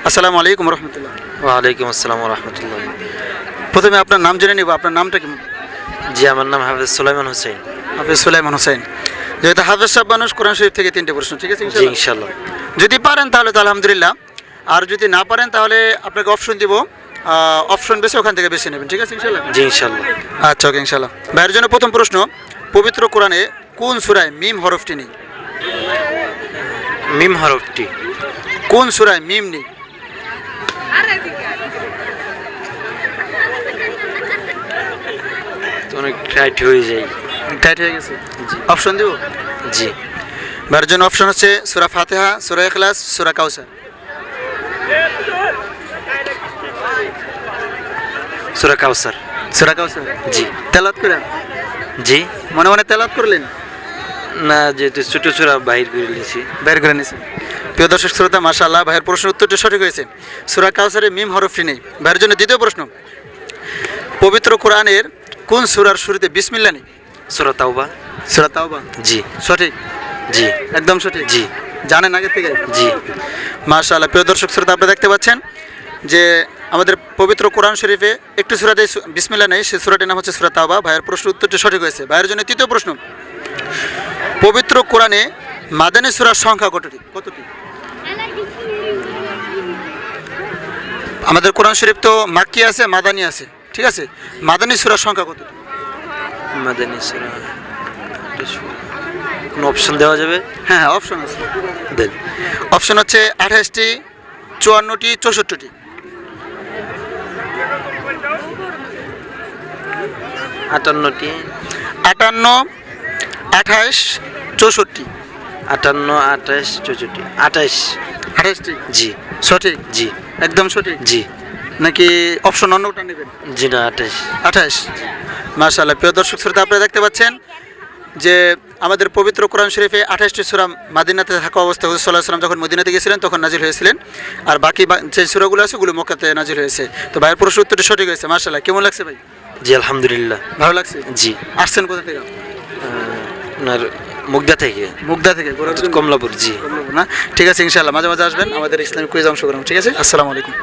আসসালামু আলাইকুম রহমতুল্লাহ। ওয়ালাইকুম আসসালাম রহমতুল্লাহ। প্রথমে আপনার নাম জেনে নিব, আপনার নামটা কি? জি, আমার নাম হাফেজ সুলাইমান হোসেন। হাফেজ সুলাইমান হোসেন। যেহেতু হাফেজ সাহেব মানুষ, কোরআন শরীফ থেকে 3টে প্রশ্ন, ঠিক আছে? জি ইনশাল্লাহ। যদি পারেন তাহলে তো আলহামদুলিল্লাহ, আর যদি না পারেন তাহলে আপনাকে অপশন দিব, অপশন বেছে ওখান থেকে বেছে নেবেন, ঠিক আছে ইনশাল্লাহ? জি ইনশাল্লাহ। আচ্ছা ওকে ইনশাল্লাহ। ভাইয়ের জন্য প্রথম প্রশ্ন, পবিত্র কোরআনে কোন সূরায় মিম হরফটি নেই? মিম হরফটি কোন সূরায় মিম নেই? তো অনেক টাইট হয়ে যায়। টাইট হয়ে গেছে? জি অপশন দিব? জি। ভাইয়ের জন্য অপশন হচ্ছে সূরা ফাতিহা, সূরা ইখলাস, সূরা কাউসার। সূরা কাউসার। সূরা কাউসার? জি। তেলাওয়াত করেন? জি মনে মনে তেলাওয়াত করলেন? না, যেহেতু ছোট সূরা বাহির করে নিয়েছি। বের করে নিয়েছেন। প্রিয় দর্শক শ্রোতা, মাশাআল্লাহ, ভাইয়ের প্রশ্নের উত্তরটি সঠিক হয়েছে। সূরা কাউসারে মিম হরফটি নেই। ভাইয়ের জন্য দ্বিতীয় প্রশ্ন, পবিত্র কোরআনের কোন সূরার শুরুতে বিসমিল্লাহ নেই? সূরা তাওবা। সূরা তাওবা? জি সঠিক? জি একদম সঠিক? জি জানেন আগে থেকে? জি। মাশাআল্লাহ, প্রিয় দর্শক শ্রোতা, আপনারা দেখতে পাচ্ছেন যে আমাদের পবিত্র কোরআন শরীফে একটি সূরাতে বিসমিল্লাহ নেই, সেই সূরাটির নাম হচ্ছে সূরা তাওবা। ভাইয়ের প্রশ্নের উত্তরটি সঠিক হয়েছে। ভাইয়ের জন্য তৃতীয় প্রশ্ন, পবিত্র কোরআনে মাদানী সূরার সংখ্যা কতটি? আমাদের কোরআন শরীফ তো মাক্কি আছে, মাদানী আছে, ঠিক আছে? মাদানী সূরার সংখ্যা কতটি? মাদানী সূরা। কোনো অপশন দেওয়া যাবে? হ্যাঁ হ্যাঁ, অপশন আছে, দেন। অপশন হচ্ছে 28টি, 54টি, 64টি। 58টি। 58, 28, 64। 58, 28, 64। 28। 28টি? জি সঠিক? জি একদম সঠিক? জি। নাকি অপশন অন্যটা নেবেন? জি না, 28। 28। মাশাআল্লাহ, প্রিয় দর্শক শ্রোতা, আপনারা দেখতে পাচ্ছেন যে আমাদের পবিত্র কোরআন শরীফে 28টি সূরা মাদিনাতে থাকা অবস্থায় হুজুর সাল্লাল্লাহু আলাইহি ওয়াসাল্লাম যখন মদিনাতে গিয়েছিলেন তখন নাজিল হয়েছিলেন, আর বাকি যে সূরাগুলো আছে ওগুলো মক্কাতে নাজিল হয়েছে। তো ভাইয়ের প্রশ্ন উত্তরটি সঠিক হয়েছে। মাশাআল্লাহ, কেমন লাগছে ভাই? জি আলহামদুলিল্লাহ। ভালো লাগছে? জি। আসছেন কোথা থেকে? আপনার মুগদা থেকে। মুগদা থেকে? কমলাপুর। জি। না, ঠিক আছে ইনশাআল্লাহ, মাঝে মাঝে আসবেন, আমাদের ইসলামিক কুইজে অংশগ্রহণ, ঠিক আছে? আসসালামু আলাইকুম।